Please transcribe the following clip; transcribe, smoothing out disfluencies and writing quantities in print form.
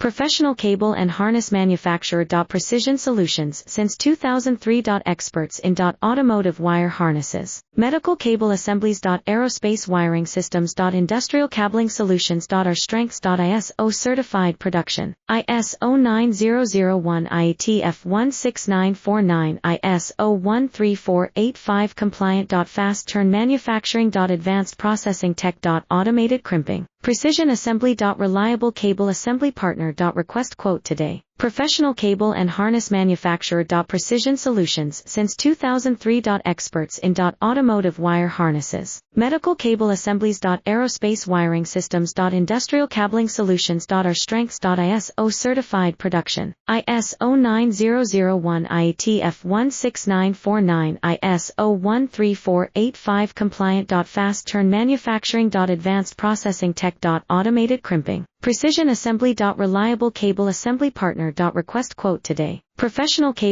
Professional cable and harness manufacturer. Precision solutions since 2003. Experts in automotive wire harnesses, medical cable assemblies. Aerospace wiring systems. Industrial cabling solutions. Our strengths. ISO certified production, ISO 9001 IATF 16949 ISO 13485 compliant. Fast turn manufacturing. Advanced processing tech. Automated crimping, precision assembly. Reliable cable assembly partner. Request quote today. Professional cable and harness manufacturer. Precision solutions since 2003. Experts in automotive wire harnesses, medical cable assemblies. Aerospace wiring systems. Industrial cabling solutions. Our strengths. ISO certified production, ISO 9001 IATF 16949 ISO 13485 compliant. Fast turn manufacturing. Advanced processing tech. Automated crimping, precision assembly. Reliable cable assembly partner. Request quote today. Professional cable